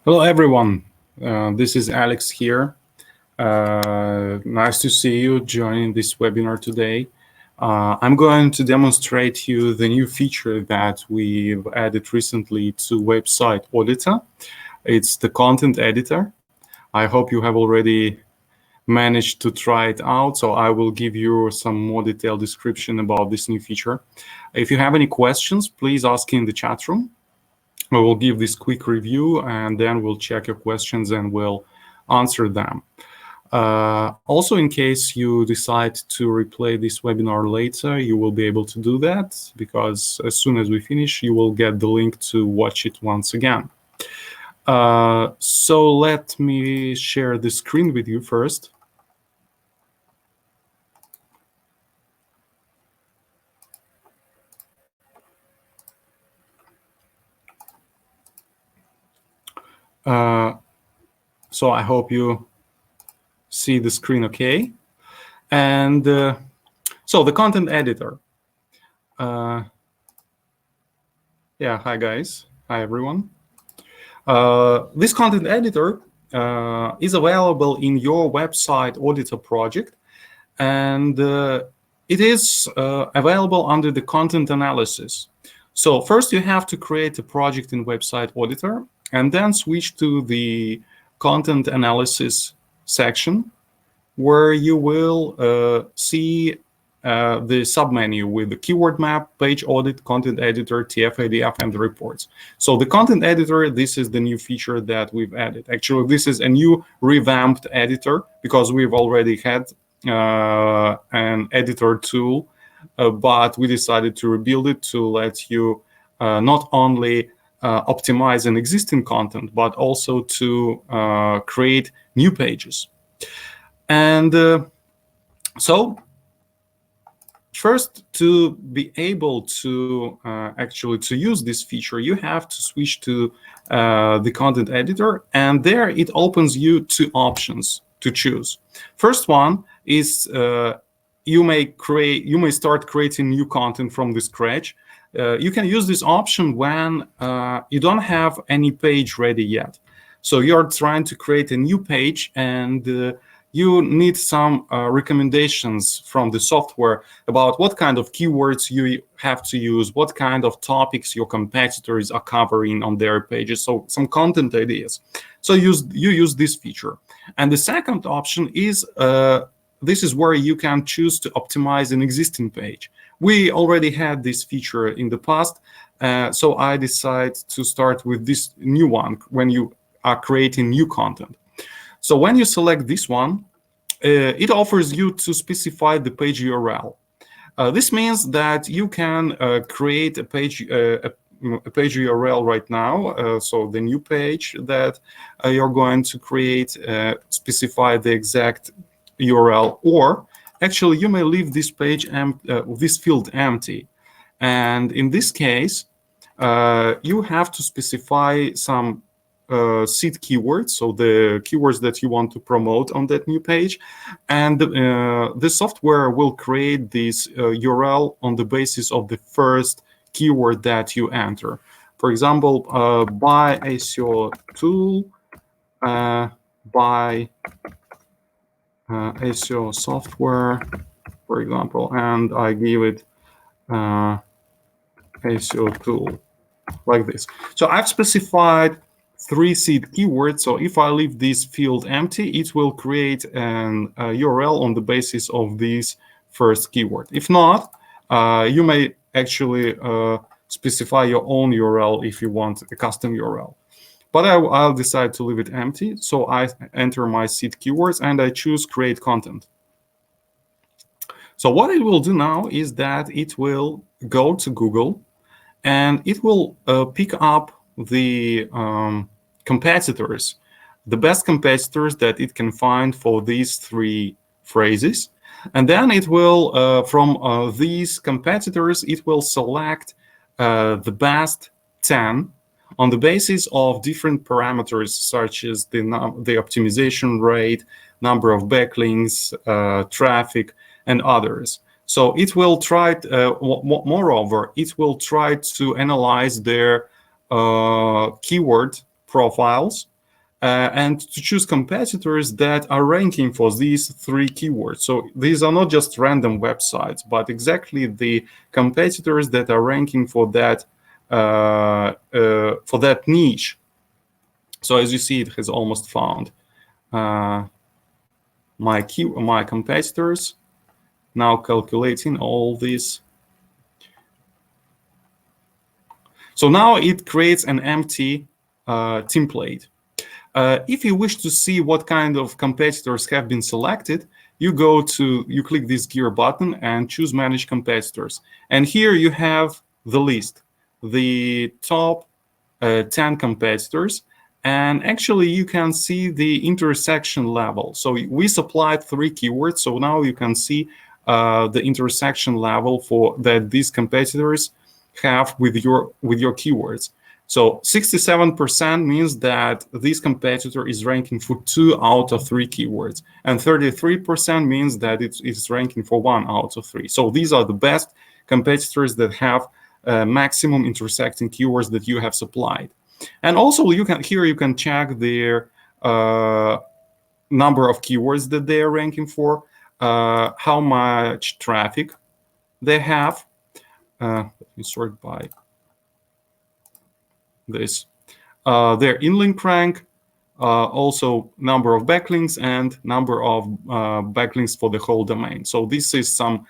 Hello, everyone. This is Alex here. Nice to see you joining this webinar today. I'm going to demonstrate you the new feature that we've added recently to website Auditor. It's the content editor. I hope you have already managed to try it out, so I will give you some more detailed description about this new feature. If you have any questions, please ask in the chat room. We will give this quick review and then we'll check your questions and we'll answer them. Also, in case you decide to replay this webinar later, you will be able to do that because as soon as we finish, you will get the link to watch it once again. So let me share the screen with you first. So I hope you see the screen okay. And so the content editor. Yeah, hi guys. Hi everyone. This content editor is available in your website Auditor project, and it is available under the content analysis. So first you have to create a project in website Auditor and then switch to the content analysis section, where you will see the submenu with the keyword map, page audit, content editor, TF-IDF, and the reports. So the content editor, this is the new feature that we've added. Actually, this is a new revamped editor because we've already had an editor tool, but we decided to rebuild it to let you not only optimize an existing content, but also to create new pages. And so first, to be able to actually to use this feature, you have to switch to the content editor, and there it opens you two options to choose. First one is you may start creating new content from the scratch. You can use this option when you don't have any page ready yet. So you're trying to create a new page and you need some recommendations from the software about what kind of keywords you have to use, what kind of topics your competitors are covering on their pages, so some content ideas. So you use this feature. And the second option is, this is where you can choose to optimize an existing page. We already had this feature in the past, so I decided to start with this new one when you are creating new content. So when you select this one, it offers you to specify the page URL. This means that you can create a page URL right now. So the new page that you're going to create, specify the exact URL, or actually you may leave this page this field empty. And in this case, you have to specify some seed keywords, so the keywords that you want to promote on that new page, and the software will create this URL on the basis of the first keyword that you enter. For example, by SEO tool, by SEO software, for example, and I give it SEO tool, like this. So I've specified 3 seed keywords. So if I leave this field empty, it will create an URL on the basis of this first keyword. If not, you may actually specify your own URL if you want a custom URL. But I'll decide to leave it empty. So I enter my seed keywords and I choose create content. So what it will do now is that it will go to Google and it will pick up the competitors, the best competitors that it can find for these 3 phrases. And then it will, from these competitors, it will select the best 10 on the basis of different parameters, such as the optimization rate, number of backlinks, traffic, and others. So it will try, moreover, it will try to analyze their keyword profiles and to choose competitors that are ranking for these 3 keywords. So these are not just random websites, but exactly the competitors that are ranking for that niche. So as you see, it has almost found my competitors. Now calculating all this. So now it creates an empty template. If you wish to see what kind of competitors have been selected, you click this gear button and choose Manage Competitors. And here you have the list, the top 10 competitors. And actually, you can see the intersection level. So we supplied 3 keywords. So now you can see the intersection level that these competitors have with your keywords. So 67% means that this competitor is ranking for 2 out of 3 keywords, and 33% means that it is ranking for 1 out of 3. So these are the best competitors that have maximum intersecting keywords that you have supplied. And also you can check their number of keywords that they are ranking for, how much traffic they have. Let me sort by this. Their in-link rank, also number of backlinks and number of backlinks for the whole domain. So this is some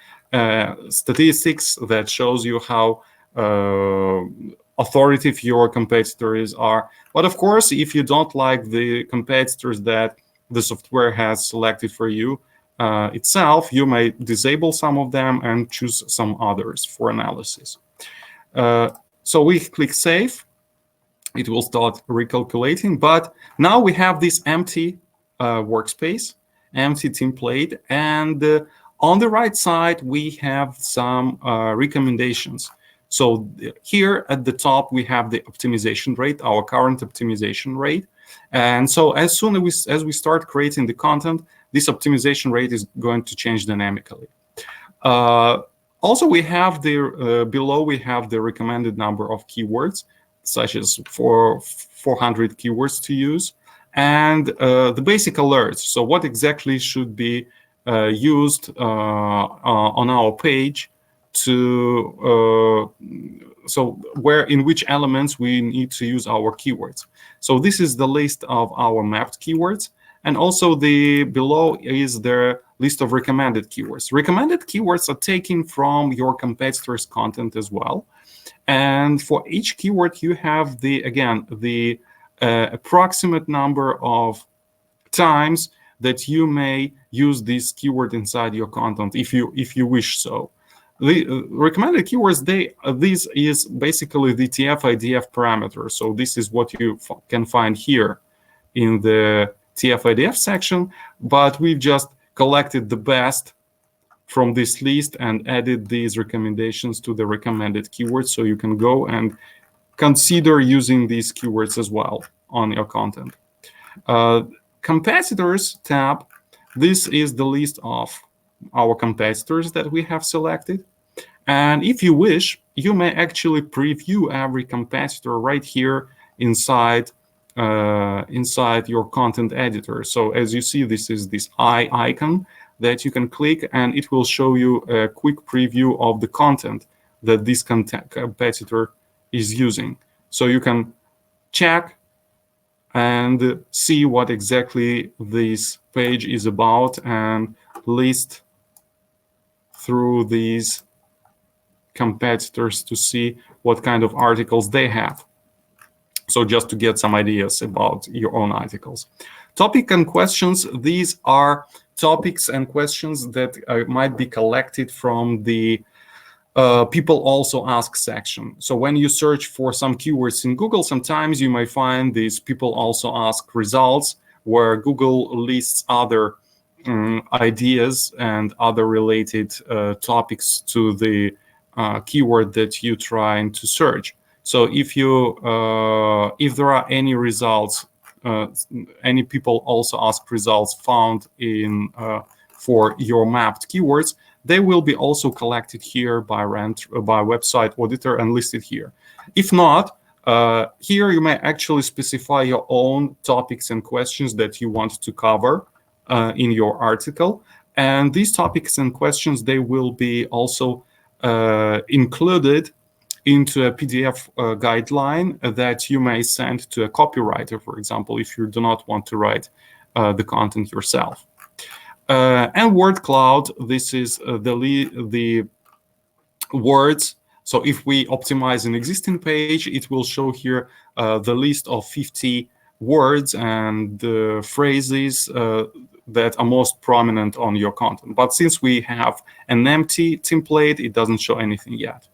statistics that shows you how authoritative your competitors are. But of course, if you don't like the competitors that the software has selected for you itself, you may disable some of them and choose some others for analysis. So we click Save. It will start recalculating, but now we have this empty workspace, empty template, and on the right side we have some recommendations. So here at the top we have the optimization rate, our current optimization rate, and so as soon as we start creating the content, this optimization rate is going to change dynamically. Also, we have below we have the recommended number of keywords, such as 400 keywords to use, and the basic alerts. So what exactly should be used on our page in which elements we need to use our keywords. So this is the list of our mapped keywords, and also below is the list of recommended keywords. Recommended keywords are taken from your competitors' content as well. And for each keyword, you have the approximate number of times that you may use this keyword inside your content, if you wish so. The recommended keywords, this is basically the TF-IDF parameter. So this is what you can find here in the TF-IDF section, but we've just collected the best from this list and added these recommendations to the recommended keywords, so you can go and consider using these keywords as well on your content. Competitors tab, this is the list of our competitors that we have selected. And if you wish, you may actually preview every competitor right here inside your content editor. So as you see, this is this eye icon that you can click, and it will show you a quick preview of the content that this competitor is using. So you can check and see what exactly this page is about and list through these competitors to see what kind of articles they have. So just to get some ideas about your own articles. Topic and questions, these are topics and questions that might be collected from the people also ask section. So when you search for some keywords in Google, sometimes you may find these people also ask results, where Google lists other ideas and other related topics to the keyword that you're trying to search. So if there are any results, any people also ask results found for your mapped keywords, they will be also collected here by Website Auditor and listed here. If not, Here you may actually specify your own topics and questions that you want to cover in your article. And these topics and questions, they will be also included into a PDF guideline that you may send to a copywriter, for example, if you do not want to write the content yourself. And word cloud, this is the words. So if we optimize an existing page, it will show here the list of 50 words and phrases that are most prominent on your content. But since we have an empty template, it doesn't show anything yet.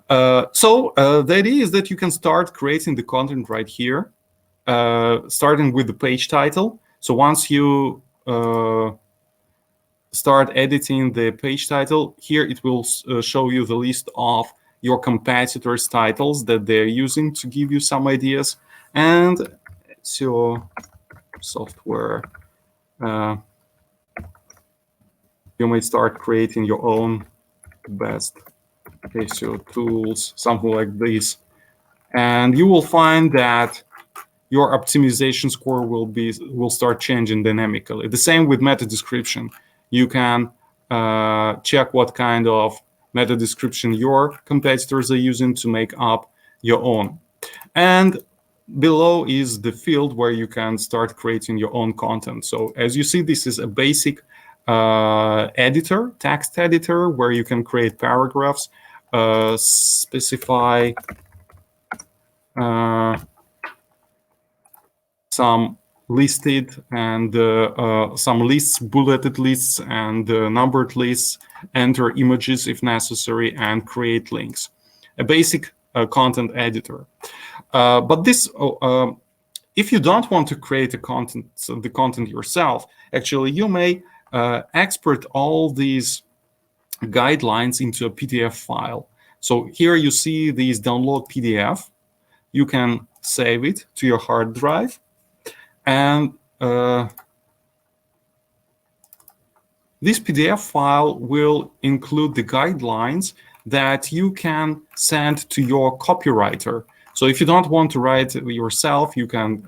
So the idea is that you can start creating the content right here, starting with the page title. So once you start editing the page title, here it will show you the list of your competitors' titles that they're using to give you some ideas. And SEO software, you may start creating your own best SEO tools, something like this. And you will find that your optimization score will start changing dynamically. The same with meta description. You can check what kind of meta description your competitors are using to make up your own. And below is the field where you can start creating your own content. So as you see, this is a basic editor, text editor, where you can create paragraphs, specify some listed and some lists, bulleted lists and numbered lists, enter images if necessary, and create links. A basic content editor. But this, if you don't want to create the content yourself, actually you may export all these guidelines into a PDF file. So here you see these download PDF. You can save it to your hard drive. And this PDF file will include the guidelines that you can send to your copywriter. So if you don't want to write it yourself, you can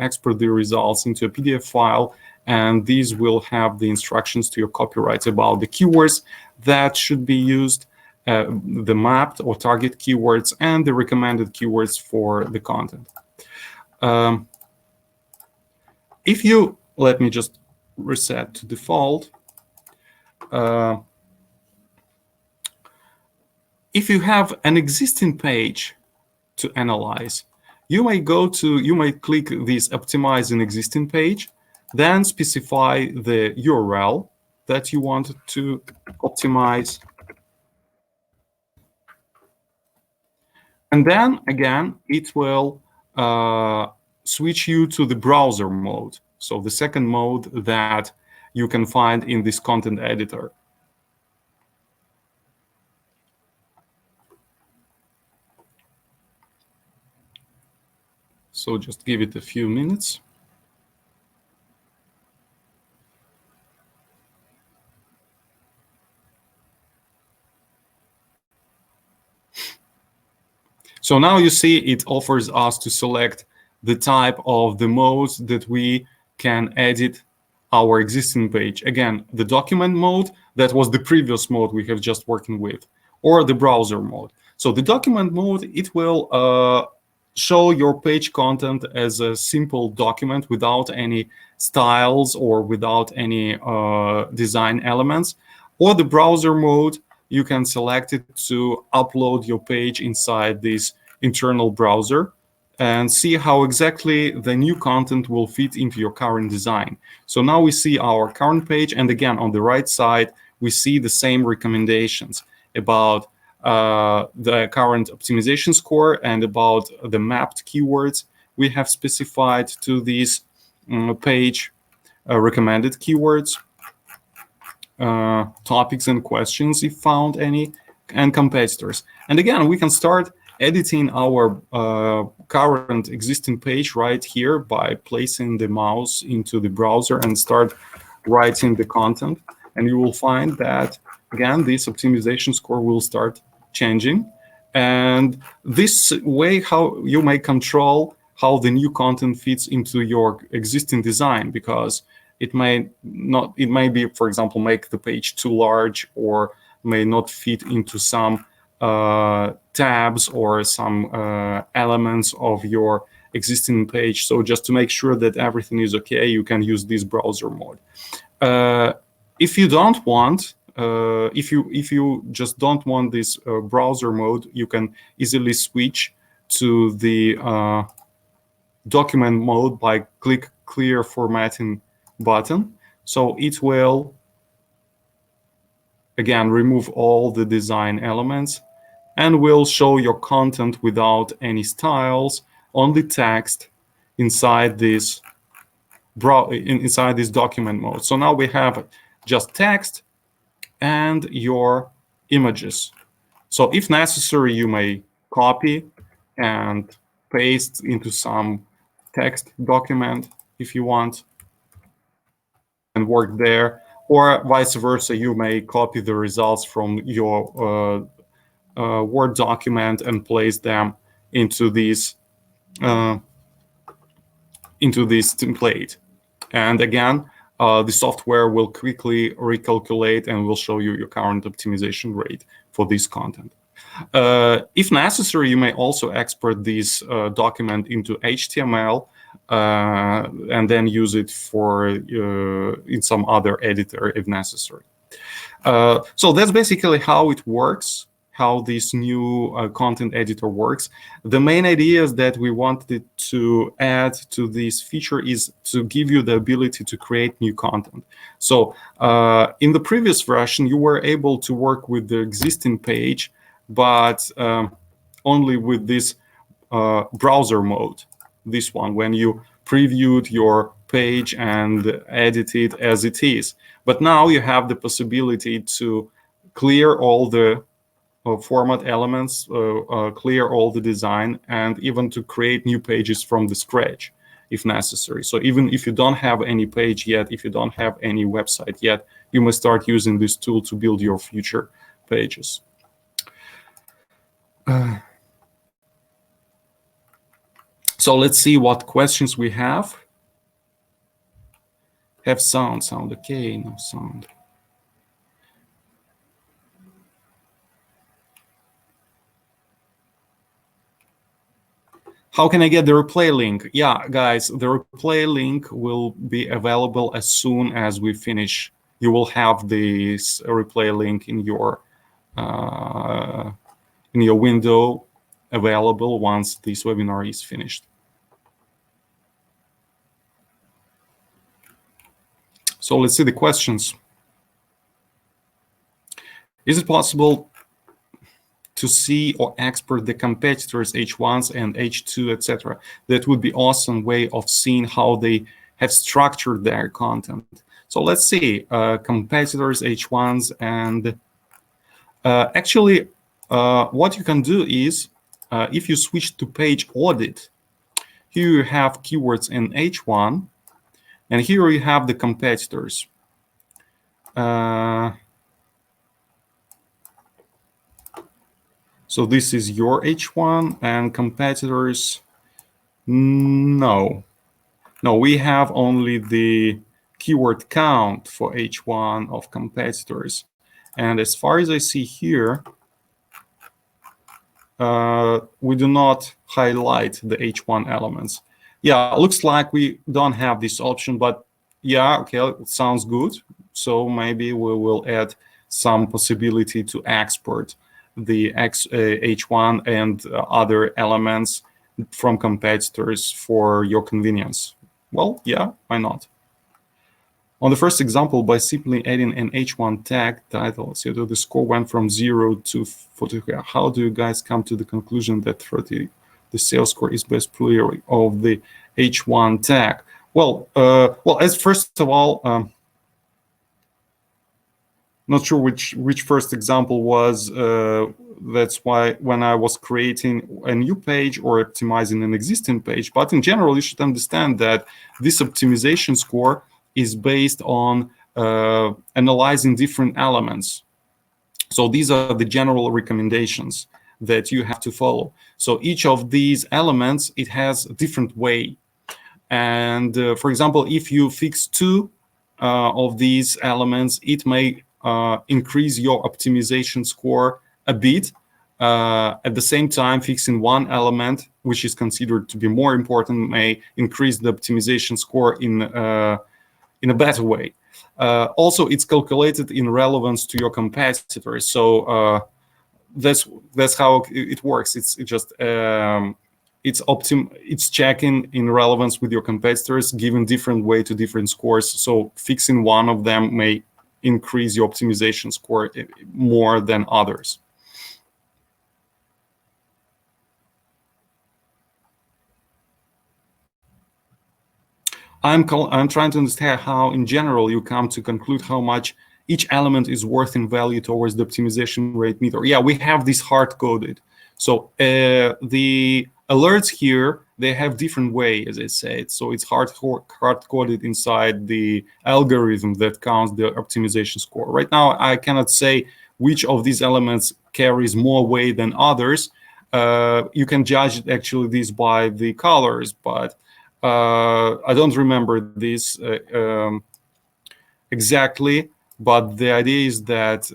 export the results into a PDF file, and these will have the instructions to your copywriter about the keywords that should be used, the mapped or target keywords, and the recommended keywords for the content. If you, let me just reset to default. If you have an existing page to analyze, you may click this optimize an existing page, then specify the URL that you want to optimize. And then again, it will switch you to the browser mode. So the second mode that you can find in this content editor. So just give it a few minutes. So now you see it offers us to select the type of the modes that we can edit our existing page. Again, the document mode, that was the previous mode we have just working with, or the browser mode. So the document mode, it will show your page content as a simple document without any styles or without any design elements. Or the browser mode, you can select it to upload your page inside this internal browser and see how exactly the new content will fit into your current design. So now we see our current page, and again, on the right side, we see the same recommendations about the current optimization score and about the mapped keywords we have specified to these page, recommended keywords, topics and questions if found any, and competitors. And again, we can start editing our current existing page right here by placing the mouse into the browser and start writing the content. And you will find that, again, this optimization score will start changing. And this way, how you may control how the new content fits into your existing design, because it may not, it may be, for example, make the page too large, or may not fit into some tabs or some elements of your existing page. So just to make sure that everything is okay, you can use this browser mode. If you don't want, if you just don't want this browser mode, you can easily switch to the document mode by click clear formatting button. So it will again remove all the design elements and will show your content without any styles, only text inside this document mode. So now we have just text and your images. So if necessary, you may copy and paste into some text document if you want and work there, or vice versa. You may copy the results from your Word document and place them into this template. And again, the software will quickly recalculate and will show you your current optimization rate for this content. If necessary, you may also export this document into HTML and then use it for in some other editor if necessary. So that's basically how it works, how this new content editor works. The main idea is that we wanted to add to this feature is to give you the ability to create new content. So in the previous version, you were able to work with the existing page, but only with this browser mode, this one, when you previewed your page and edit it as it is. But now you have the possibility to clear all the format elements, clear all the design, and even to create new pages from the scratch if necessary. So even if you don't have any page yet, if you don't have any website yet, you must start using this tool to build your future pages. So let's see what questions we have. Have sound okay, no sound. How can I get the replay link? Yeah, guys, the replay link will be available as soon as we finish. You will have this replay link in your window available once this webinar is finished. So let's see the questions. Is it possible to see or export the competitors H1s and H2, etc.? That would be awesome way of seeing how they have structured their content. So let's see, competitors H1s, and actually what you can do is if you switch to page audit, here you have keywords in H1, and here you have the competitors. So this is your H1 and competitors. No, we have only the keyword count for H1 of competitors. And as far as I see here, we do not highlight the H1 elements. Yeah, looks like we don't have this option, but yeah, okay, it sounds good. So maybe we will add some possibility to export the H1 and other elements from competitors for your convenience. Well, yeah, why not? On the first example, by simply adding an H1 tag title, so the score went from 0 to 40. How do you guys come to the conclusion that 30, the sales score is best player of the H1 tag? Well, as first of all, not sure which first example was. That's why when I was creating a new page or optimizing an existing page, but in general, you should understand that this optimization score is based on analyzing different elements. So these are the general recommendations that you have to follow. So each of these elements, it has a different way. And for example, if you fix two of these elements, it may increase your optimization score a bit. At the same time, fixing one element, which is considered to be more important, may increase the optimization score in a better way. Also, it's calculated in relevance to your competitors. So that's how it works. It's just it's checking in relevance with your competitors, giving different weight to different scores. So fixing one of them may increase your optimization score more than others. I'm trying to understand how, in general, you come to conclude how much each element is worth in value towards the optimization rate meter. Yeah, we have this hard-coded. So the alerts here, they have different way, as I said. So it's hard-coded inside the algorithm that counts the optimization score. Right now, I cannot say which of these elements carries more weight than others. You can judge actually this by the colors, but I don't remember this exactly, but the idea is that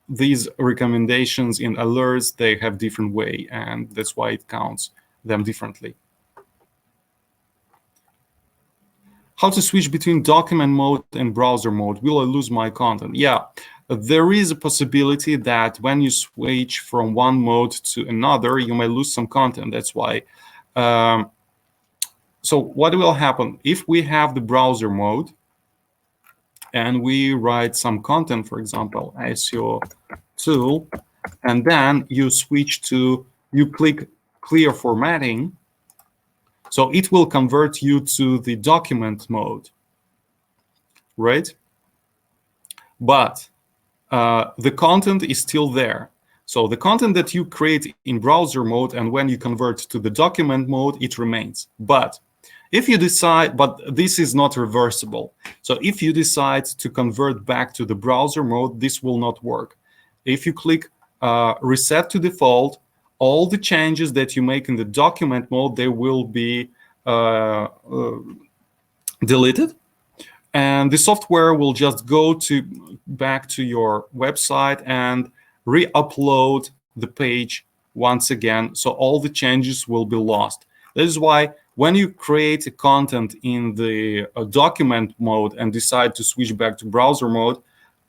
these recommendations in alerts, they have different way, and that's why it counts them differently. How to switch between document mode and browser mode? Will I lose my content? Yeah, there is a possibility that when you switch from one mode to another, you may lose some content. That's why. So what will happen if we have the browser mode and we write some content, for example, SEO tool, and then you switch to, you click clear formatting. So it will convert you to the document mode, right? But the content is still there. So the content that you create in browser mode and when you convert to the document mode, it remains. But if you decide, but this is not reversible. So if you decide to convert back to the browser mode, this will not work. If you click reset to default, all the changes that you make in the document mode, they will be deleted. And the software will just go back to your website and re-upload the page once again. So all the changes will be lost. That is why when you create a content in the document mode and decide to switch back to browser mode,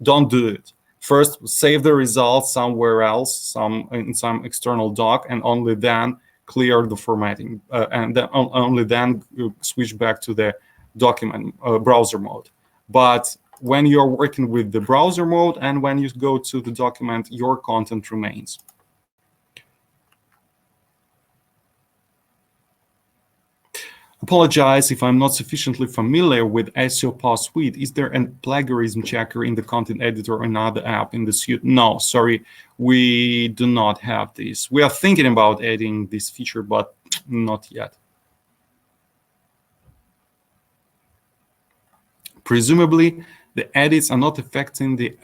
don't do it. First, save the results somewhere else, in some external doc, and only then clear the formatting, and then only then switch back to the document browser mode. But when you're working with the browser mode and when you go to the document, your content remains. Apologize if I'm not sufficiently familiar with SEO PowerSuite. Is there a plagiarism checker in the content editor or another app in the suite? No, sorry, we do not have this. We are thinking about adding this feature, but not yet. Presumably, the edits are not affecting the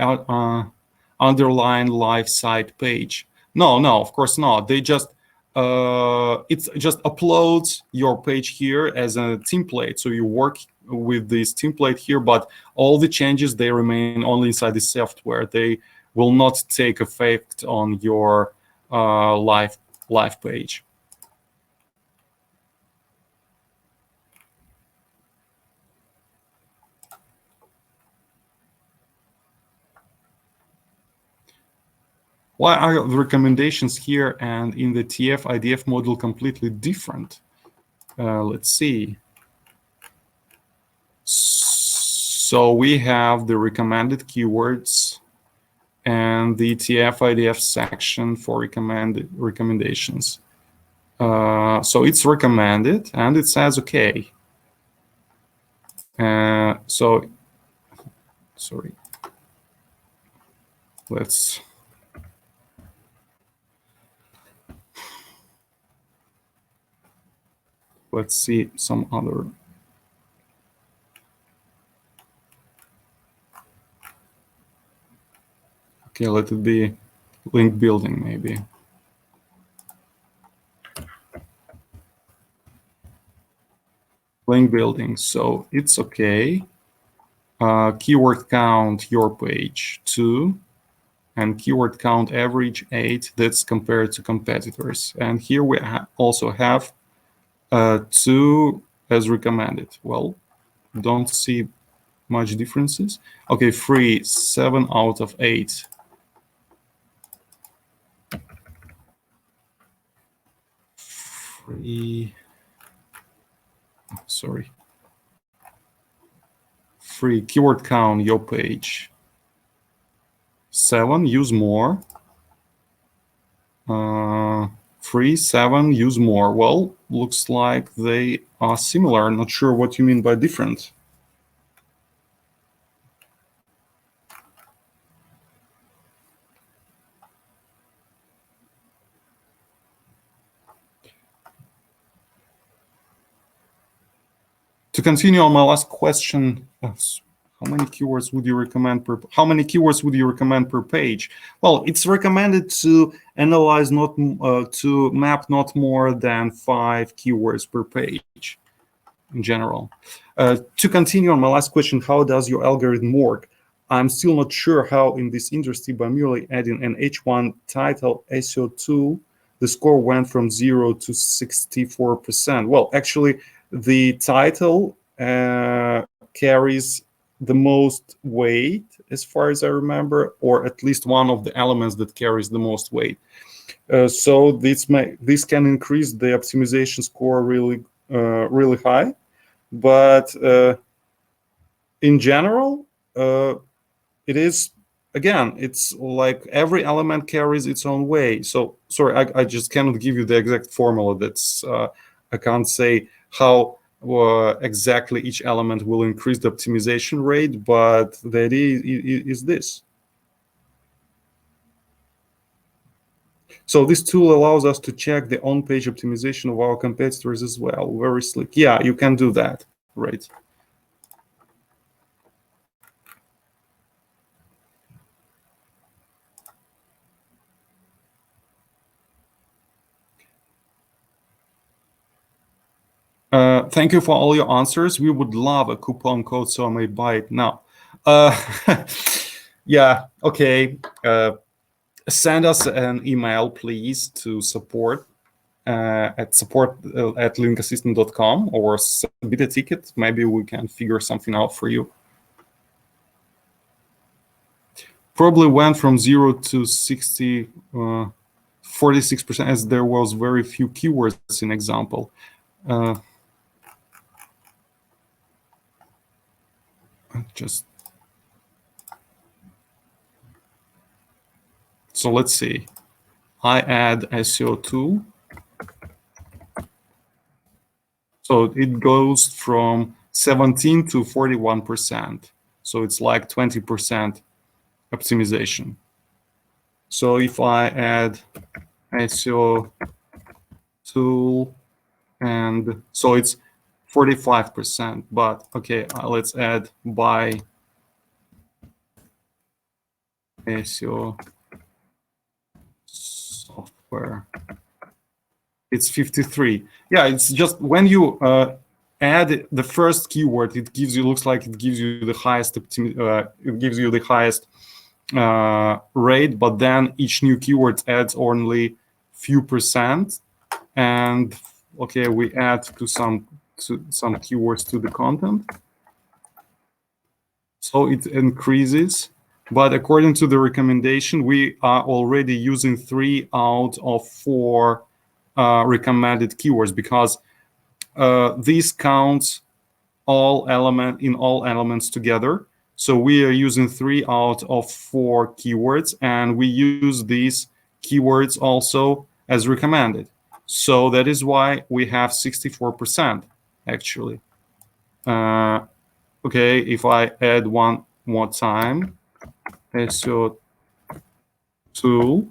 underlying live site page. No, of course not. They just it just uploads your page here as a template. So you work with this template here, but all the changes, they remain only inside the software. They will not take effect on your live page. Why are the recommendations here and in the TF IDF model completely different? Let's see. So we have the recommended keywords and the TF IDF section for recommendations. So it's recommended and it says okay. So sorry. Let's see some other. Okay, let it be link building maybe. link building, so it's okay. Keyword count your page 2, and keyword count average 8. That's compared to competitors. And here we also have 2 as recommended. Well, don't see much differences. Okay, 3, 7 out of 8. Free keyword count your page 7, use more. 3, 7, use more. Well, looks like they are similar. I'm not sure what you mean by different. To continue on my last question, how many keywords would you recommend per page? Well, it's recommended to analyze to map not more than 5 keywords per page in general. To continue on my last question, how does your algorithm work? I'm still not sure how in this industry by merely adding an H1 title SEO tool, the score went from 0 to 64%. Well, actually, the title carries the most weight, as far as I remember, or at least one of the elements that carries the most weight. So this can increase the optimization score really high. But in general, it is, again, it's like every element carries its own way. So sorry, I just cannot give you the exact formula. That's I can't say how exactly each element will increase the optimization rate, but the idea is this. So this tool allows us to check the on-page optimization of our competitors as well. Very slick. Yeah, you can do that, right? Thank you for all your answers. We would love a coupon code, so I may buy it now. Yeah, okay. Send us an email, please, to support at linkassistant.com, or submit a ticket. Maybe we can figure something out for you. Probably went from 0 to 46%, as there was very few keywords in example. So let's see. I add SEO tool. So it goes from 17 to 41%. So it's like 20% optimization. So if I add SEO tool, and so it's 45%, but okay, let's add by SEO software. It's 53. Yeah, it's just when you add the first keyword, it gives you, looks like it gives you the highest rate, but then each new keyword adds only few percent. And okay, we add some keywords to the content, so it increases. But according to the recommendation, we are already using 3 out of 4 recommended keywords, because this counts all elements together. So we are using 3 out of 4 keywords, and we use these keywords also as recommended. So that is why we have 64% actually. Okay, if I add one more time, SEO tool.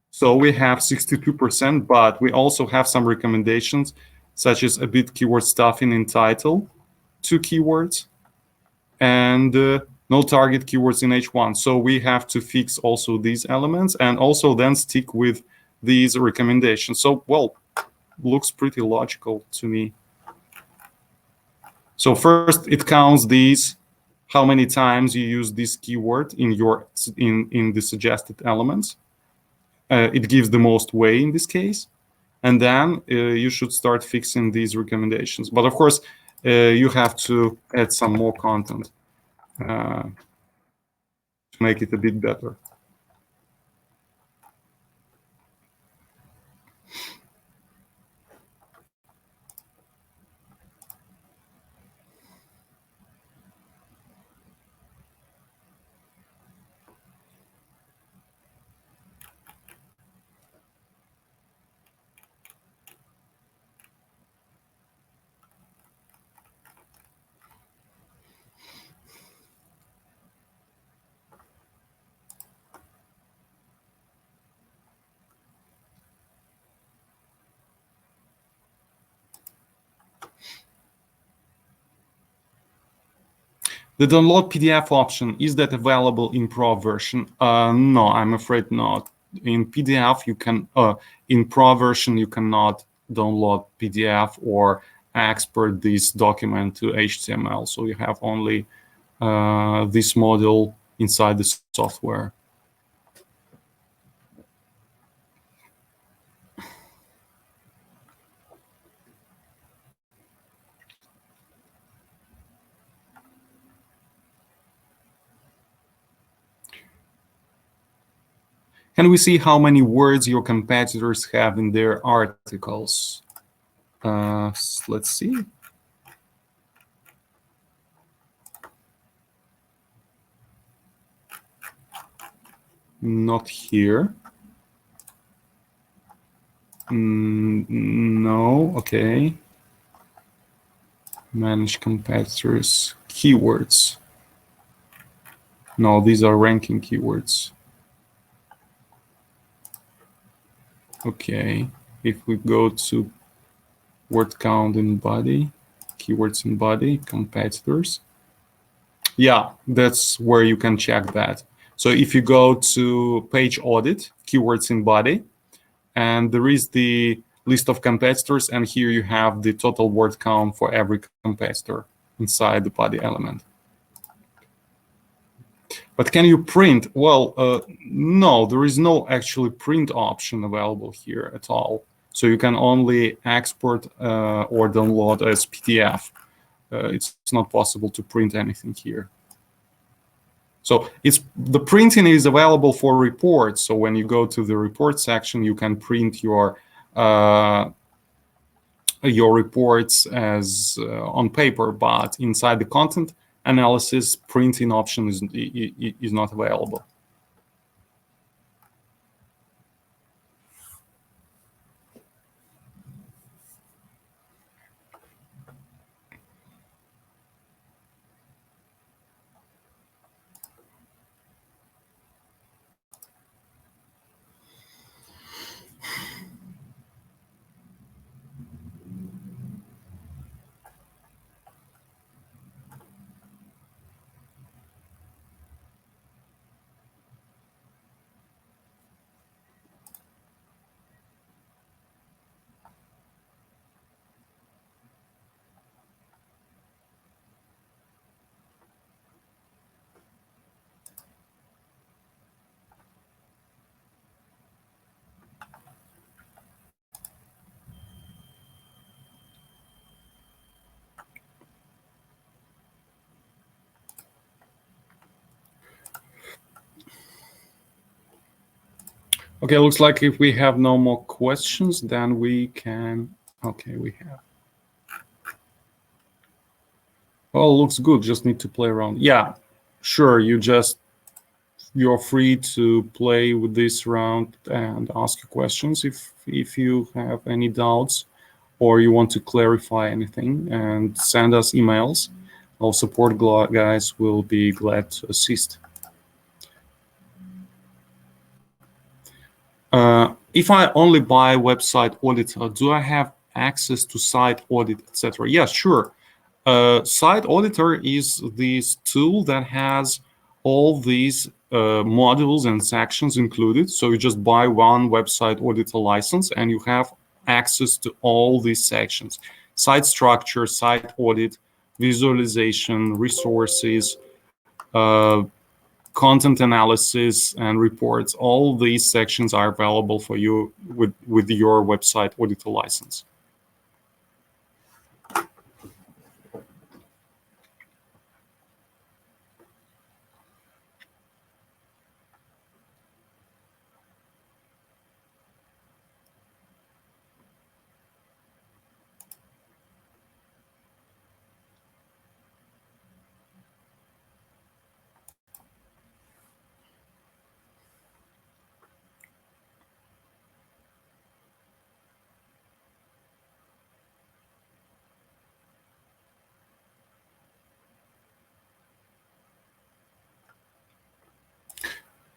So we have 62%, but we also have some recommendations, such as a bit keyword stuffing in title, 2 keywords, and no target keywords in H1. So we have to fix also these elements, and also then stick with these recommendations. So, well, looks pretty logical to me. So first, it counts these, how many times you use this keyword in the suggested elements. It gives the most weight in this case. And then you should start fixing these recommendations. But of course, you have to add some more content to make it a bit better. The download PDF option, is that available in Pro version? No, I'm afraid not. In PDF, you can, in Pro version, you cannot download PDF or export this document to HTML. So you have only this module inside the software. Can we see how many words your competitors have in their articles? Let's see. Not here. No, okay. Manage competitors, keywords. No, these are ranking keywords. Okay, if we go to word count in body, keywords in body, competitors. Yeah, that's where you can check that. So if you go to page audit, keywords in body, and there is the list of competitors, and here you have the total word count for every competitor inside the body element. But can you print? Well, no, there is no actually print option available here at all. So you can only export or download as PDF. It's not possible to print anything here. So the printing is available for reports. So when you go to the report section, you can print your reports as on paper, but inside the content analysis, printing option is not available. Okay, looks like if we have no more questions, then we can. Okay, we have. Oh, looks good. Just need to play around. Yeah, sure. You're free to play with this round and ask questions if you have any doubts or you want to clarify anything, and send us emails. Our support guys will be glad to assist. If I only buy website auditor, do I have access to site audit, etc.? Yeah, sure. Site auditor is this tool that has all these modules and sections included. So you just buy one website auditor license and you have access to all these sections: site structure, site audit, visualization, resources, content analysis, and reports. All these sections are available for you with your website auditor license.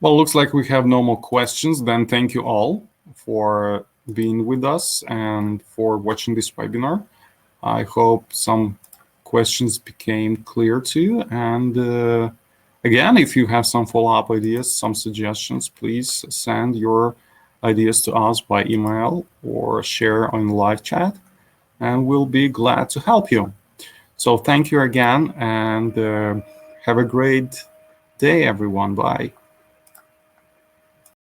Well, looks like we have no more questions. Then thank you all for being with us and for watching this webinar. I hope some questions became clear too. And again, if you have some follow-up ideas, some suggestions, please send your ideas to us by email or share on live chat, and we'll be glad to help you. So thank you again, and have a great day, everyone. Bye.